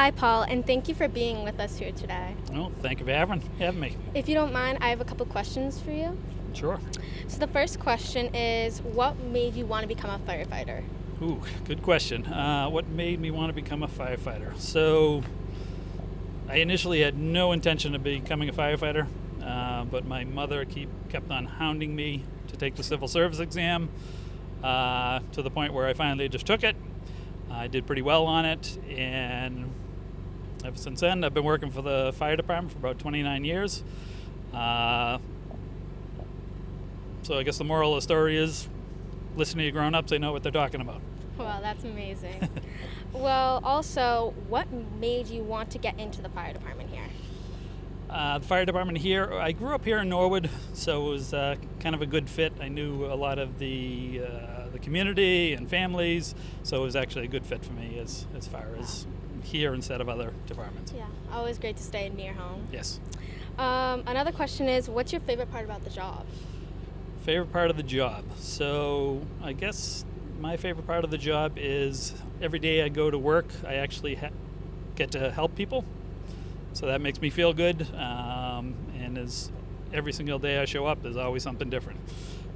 Hi, Paul, and thank you for being with us here today. Well, thank you for having me. If you don't mind, I have a couple questions for you. Sure. So the first question is, what made you want to become a firefighter? Ooh, good question. What made me want to become a firefighter? So, I initially had no intention of becoming a firefighter, but my mother kept on hounding me to take the civil service exam to the point where I finally just took it. I did pretty well on it, and ever since then, I've been working for the fire department for about 29 years. So I guess the moral of the story is listen to your grown-ups, they know what they're talking about. Wow, that's amazing. Well, also, what made you want to get into the fire department here? The fire department here, I grew up here in Norwood, so it was kind of a good fit. I knew a lot of the community and families, so it was actually a good fit for me as far as here instead of other departments. Yeah, always great to stay near home. Yes. Another question is, what's your favorite part about the job? Favorite part of the job. So I guess my favorite part of the job is every day I go to work, I actually get to help people. So that makes me feel good. And as every single day I show up, there's always something different.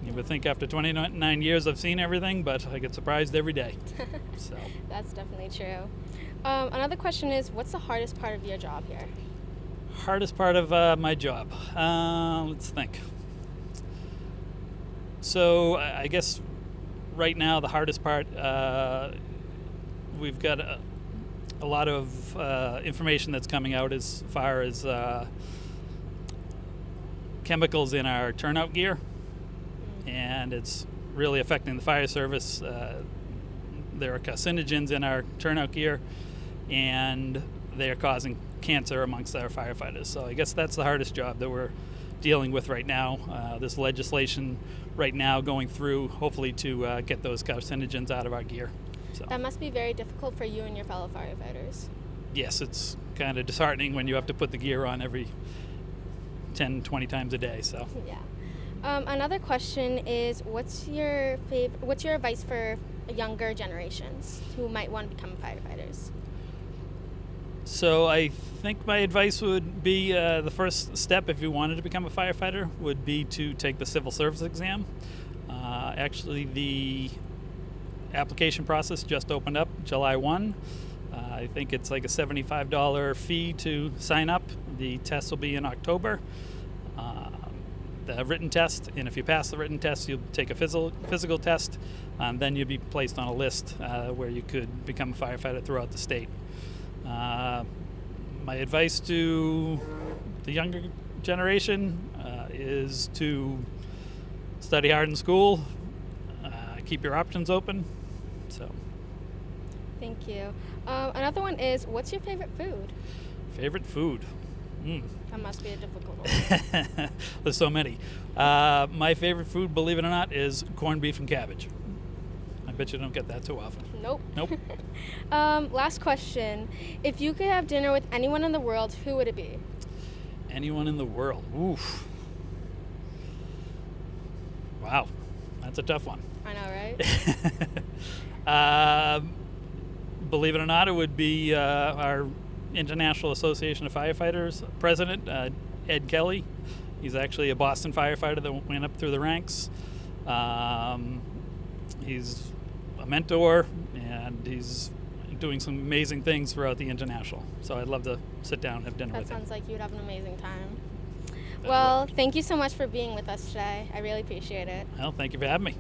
You would think after 29 years I've seen everything, but I get surprised every day. So That's definitely true. Another question is, what's the hardest part of your job here? hardest part of my job. Let's think. So I guess right now the hardest part, we've got a lot of information that's coming out as far as chemicals in our turnout gear, and it's really affecting the fire service. There are carcinogens in our turnout gear, and they're causing cancer amongst our firefighters. So I guess that's the hardest job that we're dealing with right now. There's legislation right now going through, hopefully to get those carcinogens out of our gear. So That must be very difficult for you and your fellow firefighters. yes, it's kind of disheartening when you have to put the gear on every 10, 20 times a day. So Yeah. Another question is, what's your advice for younger generations who might want to become firefighters? So I think my advice would be the first step if you wanted to become a firefighter would be to take the civil service exam. Actually, the application process just opened up July 1. I think it's like a $75 fee to sign up. The test will be in October. The written test, and if you pass the written test, you'll take a physical test, then you'll be placed on a list where you could become a firefighter throughout the state. My advice to the younger generation is to study hard in school, keep your options open. So, Thank you. Another one is, what's your favorite food? favorite food? That must be a difficult one. There's so many. My favorite food, believe it or not, is corned beef and cabbage. I bet you don't get that too often. Nope. Nope. Last question. If you could have dinner with anyone in the world, who would it be? Anyone in the world? Oof. Wow, that's a tough one. I know, right? Believe it or not, it would be our International Association of Firefighters president, Ed Kelly. He's actually a Boston firefighter that went up through the ranks. He's a mentor, and he's doing some amazing things throughout the international. So I'd love to sit down and have dinner That with him. sounds like you'd have an amazing time. That's Well, thank you so much for being with us today. I really appreciate it. Well, thank you for having me.